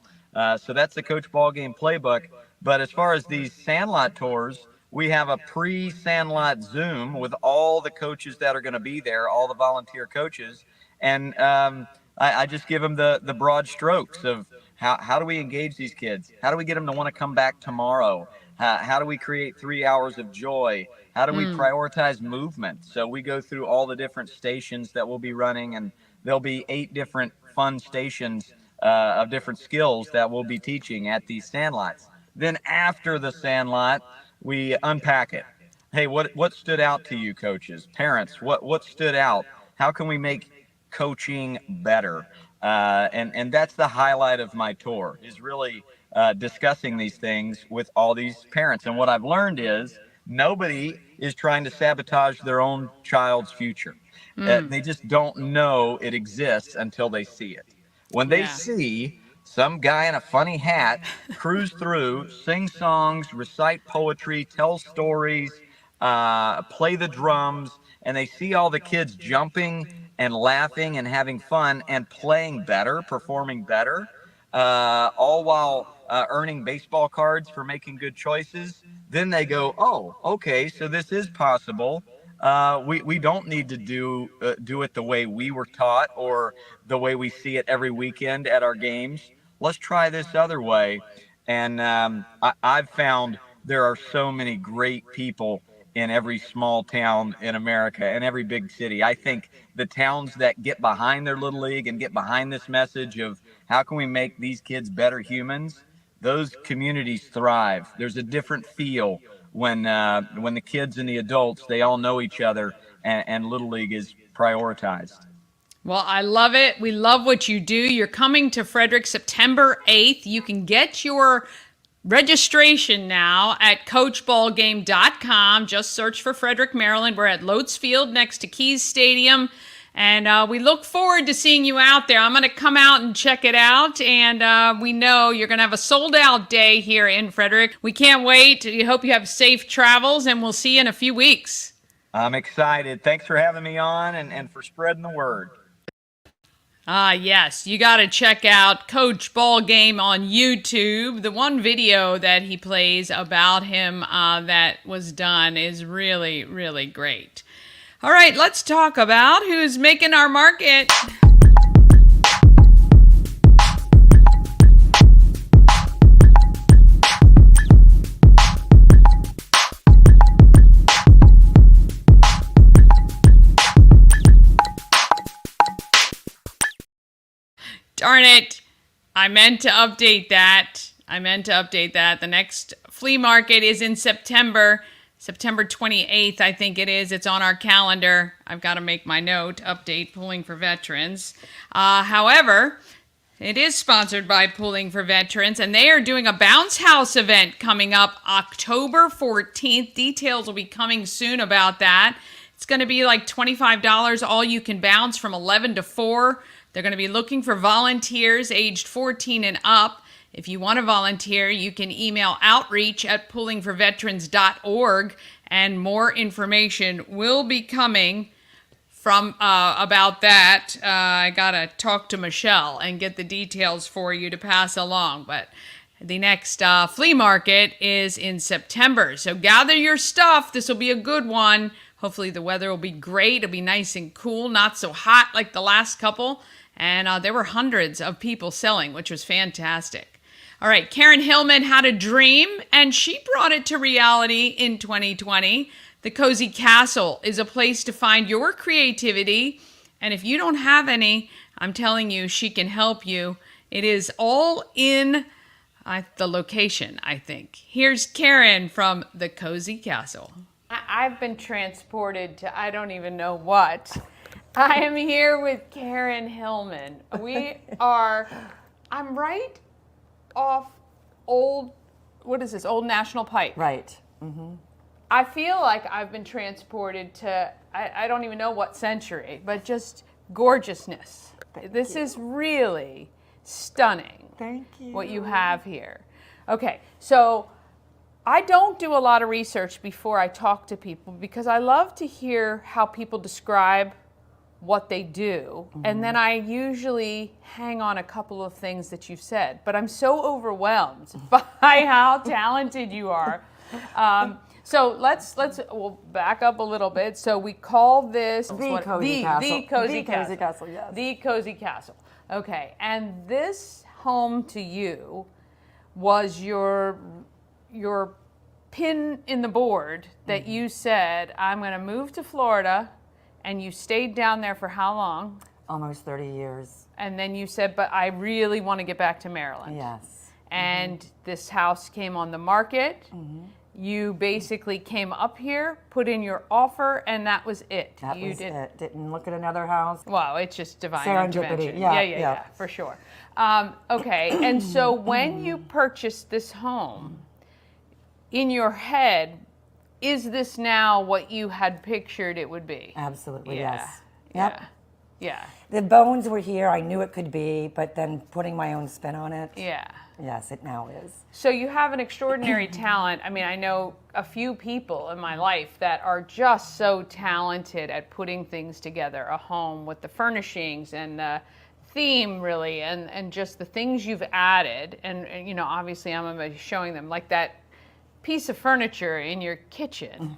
So that's the Coach Ballgame Playbook. But as far as these Sandlot tours, we have a pre-Sandlot Zoom with all the coaches that are going to be there, all the volunteer coaches. And I just give them the broad strokes of how do we engage these kids? How do we get them to want to come back tomorrow? How do we create 3 hours of joy? How do we prioritize movement? So we go through all the different stations that we'll be running, and there'll be 8 different fun stations of different skills that we'll be teaching at these Sandlots. Then after the Sandlot, we unpack it. Hey, what stood out to you, coaches, parents? What stood out? How can we make coaching better? And that's the highlight of my tour, is really discussing these things with all these parents. And what I've learned is nobody is trying to sabotage their own child's future. They just don't know it exists until they see it. When they see some guy in a funny hat cruise through, sing songs, recite poetry, tell stories, play the drums, and they see all the kids jumping and laughing and having fun and playing better, performing better, all while earning baseball cards for making good choices, then they go, oh, okay, so this is possible. we don't need to do it the way we were taught or the way we see it every weekend at our games. Let's try this other way. And I've found there are so many great people in every small town in America and every big city. I think the towns that get behind their little league and get behind this message of how can we make these kids better humans, those communities thrive. There's a different feel when the kids and the adults, they all know each other, and little league is prioritized. Well, I love it. We love what you do. You're coming to Frederick September 8th. You can get your registration now at coachballgame.com. Just search for Frederick, Maryland. We're at Lotes Field next to Keys Stadium. And we look forward to seeing you out there. I'm going to come out and check it out. And we know you're going to have a sold-out day here in Frederick. We can't wait. We hope you have safe travels, and we'll see you in a few weeks. I'm excited. Thanks for having me on and for spreading the word. Yes, you got to check out Coach Ballgame on YouTube. The one video that he plays about him that was done is really, really great. All right, let's talk about who's making our market. Darn it. I meant to update that. The next flea market is in September 28th, I think it is. It's on our calendar. I've got to make my note, update Pooling for Veterans. However, it is sponsored by Pooling for Veterans, and they are doing a bounce house event coming up October 14th. Details will be coming soon about that. It's going to be like $25 all you can bounce from 11 to 4. They're going to be looking for volunteers aged 14 and up. If you want to volunteer, you can email outreach@poolingforveterans.org, and more information will be coming from about that. I got to talk to Michelle and get the details for you to pass along. But the next flea market is in September. So gather your stuff. This will be a good one. Hopefully the weather will be great. It'll be nice and cool, not so hot like the last couple. And there were hundreds of people selling, which was fantastic. All right, Karen Hillman had a dream, and she brought it to reality in 2020. The Cozy Castle is a place to find your creativity, and if you don't have any, I'm telling you, she can help you. It is all in the location, I think. Here's Karen from the Cozy Castle. I've been transported to I don't even know what. I am here with Karen Hillman. I'm right off Old National Pike. Right. Mm-hmm. I feel like I've been transported to, I don't even know what century, but just gorgeousness. This is really stunning. Thank you. What you have here. Okay, so I don't do a lot of research before I talk to people because I love to hear how people describe what they do, and then I usually hang on a couple of things that you've said, but I'm so overwhelmed by how talented you are. So we'll back up a little bit. So we call this the Cozy Castle. The Cozy Cozy Castle, yes. The Cozy Castle. Okay, and this home to you was your pin in the board that you said, I'm going to move to Florida. And you stayed down there for how long? Almost 30 years. And then you said, but I really want to get back to Maryland. Yes. And this house came on the market. You basically came up here, put in your offer, and that was it. That was it. Didn't look at another house. Wow, it's just divine Serendipity. intervention. Yeah, for sure. Okay, and so when you purchased this home, in your head, is this now what you had pictured it would be? Absolutely, Yeah. yes. Yep. Yeah. The bones were here. I knew it could be, but then putting my own spin on it. Yeah. Yes, it now is. So you have an extraordinary talent. I mean, I know a few people in my life that are just so talented at putting things together, a home with the furnishings and the theme, really, and just the things you've added. And you know, obviously I'm going to be showing them, like that piece of furniture in your kitchen.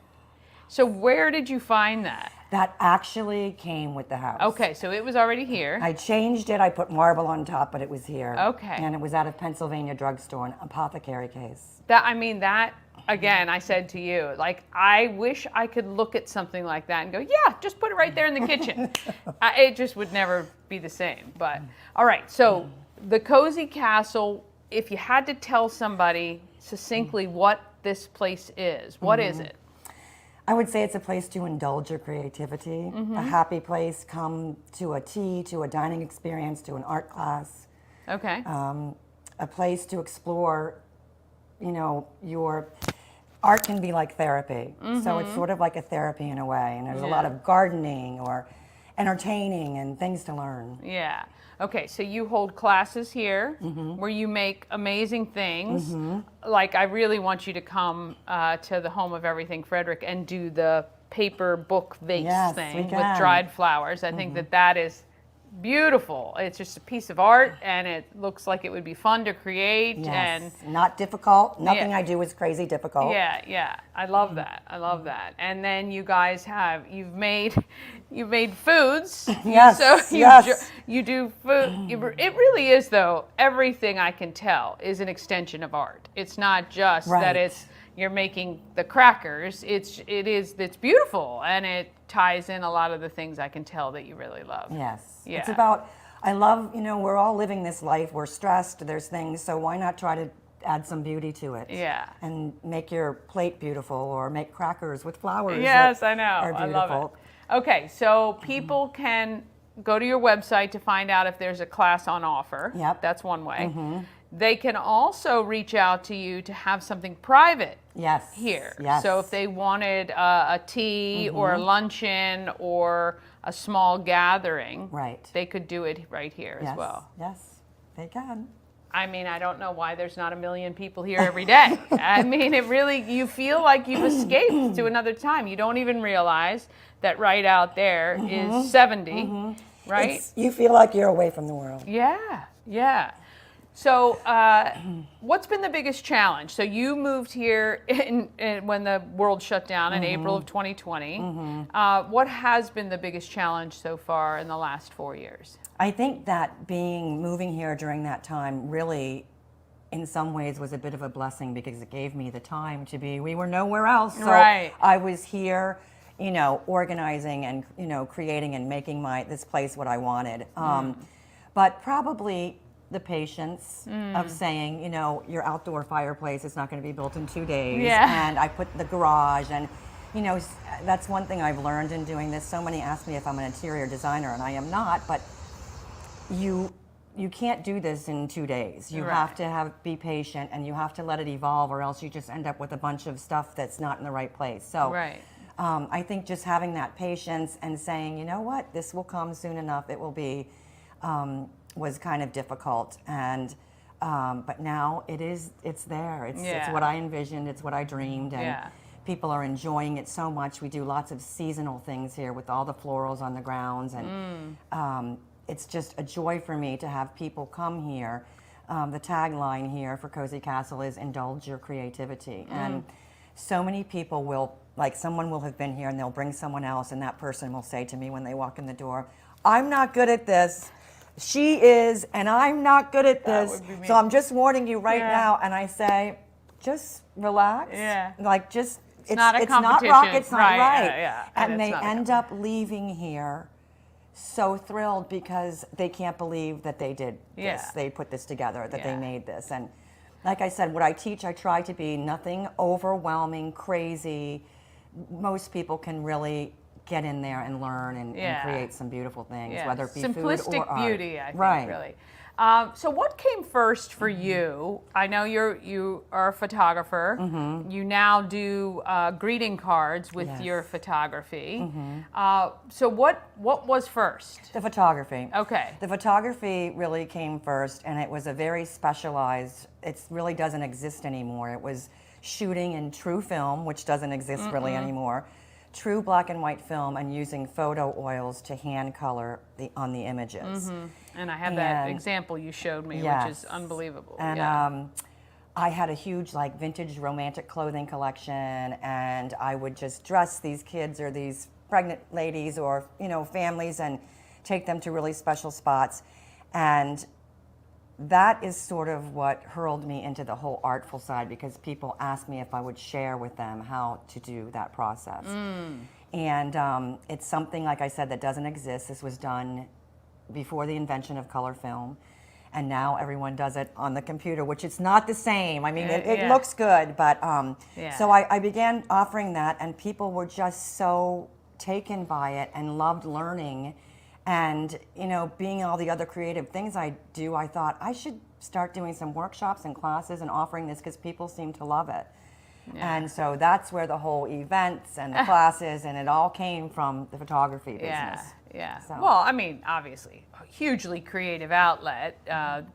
So where did you find that? That actually came with the house. Okay, so it was already here. I changed it. I put marble on top, but it was here. Okay. And it was out of Pennsylvania drugstore, an apothecary case. That again, I said to you, like, I wish I could look at something like that and go, yeah, just put it right there in the kitchen. It just would never be the same. But all right, so the Cozy Castle, if you had to tell somebody succinctly what this place is, what is it? I would say it's a place to indulge your creativity, a happy place, come to a tea, to a dining experience, to an art class. Okay. A place to explore, your art can be like therapy. So it's sort of like a therapy in a way. And there's a lot of gardening or entertaining and things to learn. Yeah. Okay, so you hold classes here where you make amazing things. Like, I really want you to come to the home of Everything Frederick and do the paper book vase thing with dried flowers. I think that is beautiful. It's just a piece of art, and it looks like it would be fun to create. Yes, and not difficult. Nothing I do is crazy difficult. Yeah. I love that. I love that. And then you guys you've made foods. Yes. So you do food. It really is, though. Everything I can tell is an extension of art. It's not just that you're making the crackers. It's beautiful, and it ties in a lot of the things I can tell that you really love. Yes. Yeah. It's about, I love, we're all living this life. We're stressed. There's things. So why not try to add some beauty to it? Yeah. And make your plate beautiful, or make crackers with flowers. Yes, I know. I love it. Okay, so people can go to your website to find out if there's a class on offer. Yep. That's one way. They can also reach out to you to have something private here. Yes. So if they wanted a tea or a luncheon or a small gathering, they could do it right here as well. Yes, they can. I mean, I don't know why there's not 1 million people here every day. I mean, you feel like you've escaped to another time. You don't even realize that right out there is 70, right? You feel like you're away from the world. Yeah. So what's been the biggest challenge? So you moved here when the world shut down in April of 2020. What has been the biggest challenge so far in the last 4 years? I think that moving here during that time really, in some ways, was a bit of a blessing, because it gave me the time we were nowhere else. So I was here, organizing and, creating and making this place what I wanted. But probably the patience of saying, your outdoor fireplace is not going to be built in 2 days. And I put the garage, and, that's one thing I've learned in doing this. So many ask me if I'm an interior designer, and I am not, but you can't do this in 2 days. You have to be patient, and you have to let it evolve, or else you just end up with a bunch of stuff that's not in the right place. So I think just having that patience and saying, you know what, this will come soon enough, it will be, was kind of difficult. And but now it's there. It's what I envisioned, it's what I dreamed, and people are enjoying it so much. We do lots of seasonal things here with all the florals on the grounds, and it's just a joy for me to have people come here. The tagline here for Cozy Castle is indulge your creativity. And so many people someone will have been here and they'll bring someone else, and that person will say to me when they walk in the door, I'm not good at this. She is, and I'm not good at this. So I'm just warning you right now. And I say, just relax. It's not a competition. Not rocket science, And they end up leaving here so thrilled, because they can't believe that they did this. They put this together, that they made this. And like I said, what I teach, I try to be nothing overwhelming, crazy. Most people can really get in there and learn and create some beautiful things, whether it be simplistic food or art. beauty, I think, really. So what came first for you? I know you are a photographer. You now do greeting cards with your photography. So what was first? The photography. Okay. The photography really came first, and it was a very specialized, it really doesn't exist anymore. It was shooting in true film, which doesn't exist really anymore. True black and white film, and using photo oils to hand color on the images. And I have that example you showed me, which is unbelievable. And I had a huge like vintage romantic clothing collection, and I would just dress these kids or these pregnant ladies or families and take them to really special spots. And that is sort of what hurled me into the whole artful side, because people asked me if I would share with them how to do that process. And it's something, like I said, that doesn't exist. This was done before the invention of color film. And now everyone does it on the computer, which it's not the same. I mean, it looks good, but so I began offering that, and people were just so taken by it and loved learning. And, being all the other creative things I do, I thought I should start doing some workshops and classes and offering this, because people seem to love it. Yeah. And so that's where the whole events and the classes, and it all came from the photography business. Yeah. So. Well, I mean, obviously, a hugely creative outlet.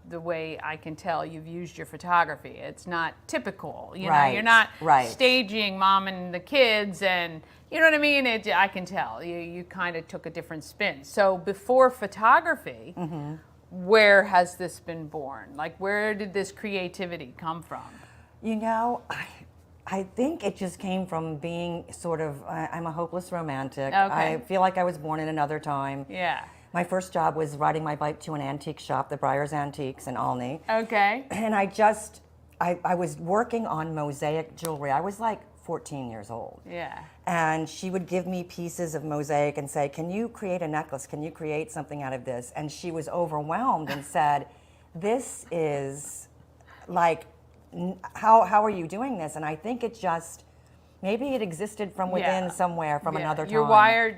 The way I can tell you've used your photography, it's not typical. You're not staging mom and the kids, and you know what I mean. I can tell you kind of took a different spin. So before photography, where has this been born? Like, where did this creativity come from? I think it just came from being sort of, I'm a hopeless romantic. Okay. I feel like I was born in another time. Yeah. My first job was riding my bike to an antique shop, the Briar's Antiques in Olney. Okay. And I was working on mosaic jewelry. I was like 14 years old. Yeah. And she would give me pieces of mosaic and say, can you create a necklace? Can you create something out of this? And she was overwhelmed and said, this is like, how are you doing this? And I think it just, maybe it existed from within somewhere, from another time.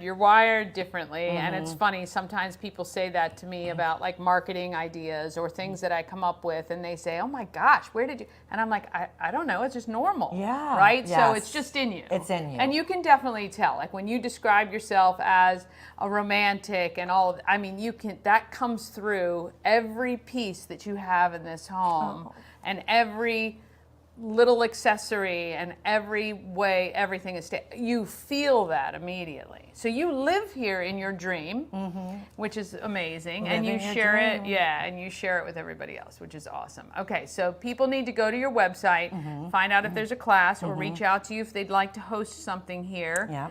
You're wired differently. And it's funny, sometimes people say that to me about like marketing ideas or things that I come up with, and they say, oh my gosh, where did you, and I'm like, I don't know, it's just normal. Yeah. Right? Yes. So it's just in you. It's in you. And you can definitely tell, like when you describe yourself as a romantic and all of, I mean, that comes through every piece that you have in this home. And every little accessory and every way everything is you feel that immediately. So you live here in your dream, which is amazing. And you share it, and you share it with everybody else, which is awesome. Okay, so people need to go to your website, find out if there's a class, or reach out to you if they'd like to host something here. Yeah.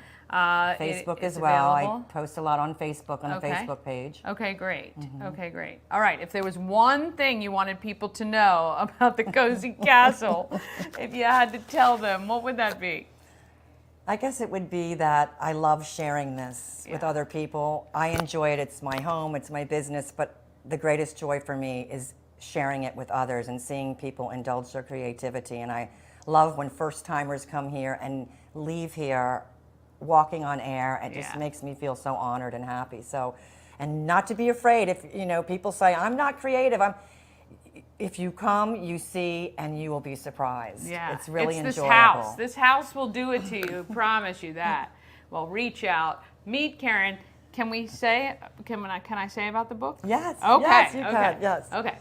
Facebook as well. Available. I post a lot on Facebook, on the Facebook page. Okay, great. Okay, great. All right, if there was one thing you wanted people to know about the Cozy Castle, if you had to tell them, what would that be? I guess it would be that I love sharing this with other people. I enjoy it. It's my home, it's my business, but the greatest joy for me is sharing it with others and seeing people indulge their creativity. And I love when first-timers come here and leave here walking on air. It just makes me feel so honored and happy. So, and not to be afraid if people say I'm not creative. If you come, you see, and you will be surprised. Yeah, it's really this enjoyable. house. This house will do it to you. Promise you that. Well, reach out, meet Karen. Can we say? Can I say about the book? Yes. Okay. Yes, you can. Yes. Okay.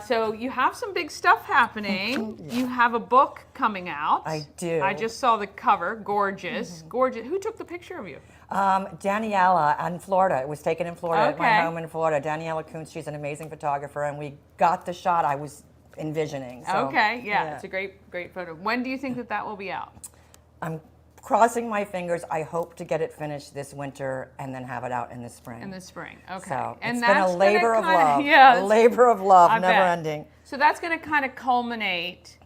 So you have some big stuff happening. You have a book coming out. I do. I just saw the cover. Gorgeous. Gorgeous. Who took the picture of you? Daniela in Florida. It was taken in Florida, at my home in Florida. Daniela Kuntz, she's an amazing photographer, and we got the shot I was envisioning. So, okay. Yeah, it's a great photo. When do you think that will be out? I'm crossing my fingers. I hope to get it finished this winter and then have it out in the spring. In the spring, okay. So and it's been a labor of love. Yeah, a labor of love, I never bet. ending. So that's going to kind of culminate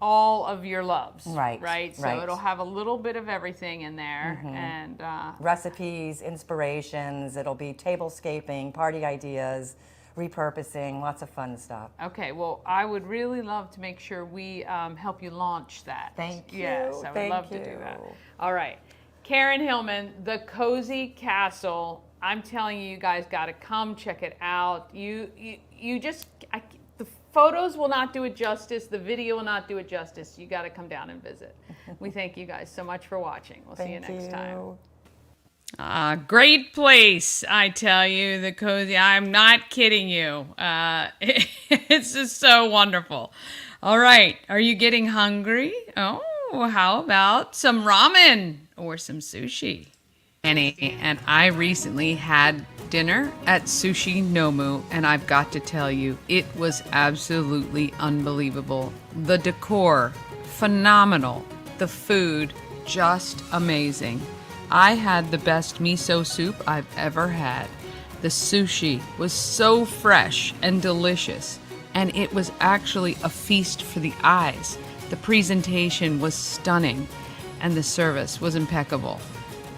all of your loves. Right? So it'll have a little bit of everything in there. And recipes, inspirations, it'll be tablescaping, party ideas, repurposing, lots of fun stuff. Okay, well, I would really love to make sure we help you launch that. Thank you. Yes, I would love to do that. All right. Karen Hillman, The Cozy Castle. I'm telling you, you guys got to come check it out. The photos will not do it justice. The video will not do it justice. You got to come down and visit. We thank you guys so much for watching. We'll see you next time. Great place, I tell you, the Cozy. I'm not kidding you. It's just so wonderful. All right, are you getting hungry? Oh, how about some ramen or some sushi? Dani, and I recently had dinner at Sushi Nomu, and I've got to tell you, it was absolutely unbelievable. The decor, phenomenal. The food, just amazing. I had the best miso soup I've ever had. The sushi was so fresh and delicious, and it was actually a feast for the eyes. The presentation was stunning, and the service was impeccable.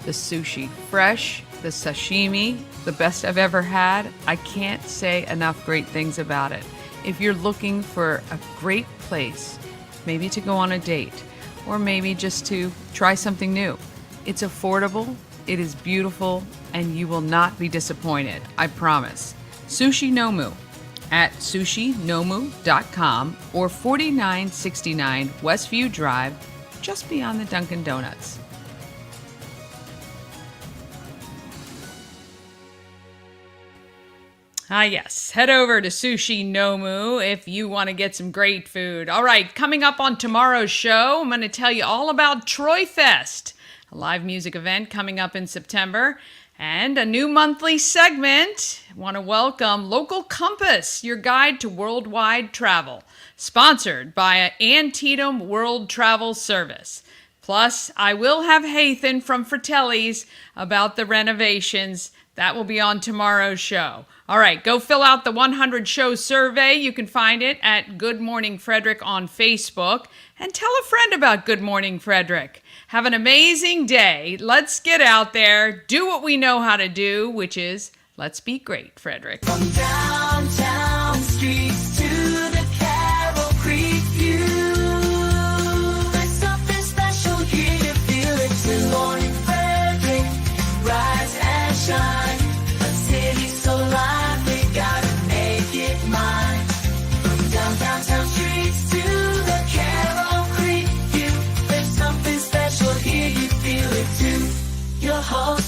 The sushi, fresh, the sashimi, the best I've ever had. I can't say enough great things about it. If you're looking for a great place, maybe to go on a date, or maybe just to try something new, it's affordable, it is beautiful, and you will not be disappointed, I promise. Sushi Nomu at sushinomu.com or 4969 Westview Drive, just beyond the Dunkin' Donuts. Ah, yes. Head over to Sushi Nomu if you want to get some great food. All right, coming up on tomorrow's show, I'm going to tell you all about Troy Fest, a live music event coming up in September, and a new monthly segment. I want to welcome Local Compass, your guide to worldwide travel, sponsored by Antietam World Travel Service. Plus, I will have Hathan from Fratelli's about the renovations. That will be on tomorrow's show. All right, go fill out the 100 show survey. You can find it at Good Morning Frederick on Facebook. And tell a friend about Good Morning Frederick. Have an amazing day. Let's get out there, do what we know how to do, which is let's be great, Frederick. From downtown streets to the Carroll Creek view, there's something special here, you feel it. Good Morning Frederick, rise and shine. A city so lively, gotta make it mine. From downtown streets to the Carroll Creek view, there's something special here, you feel it too. Your whole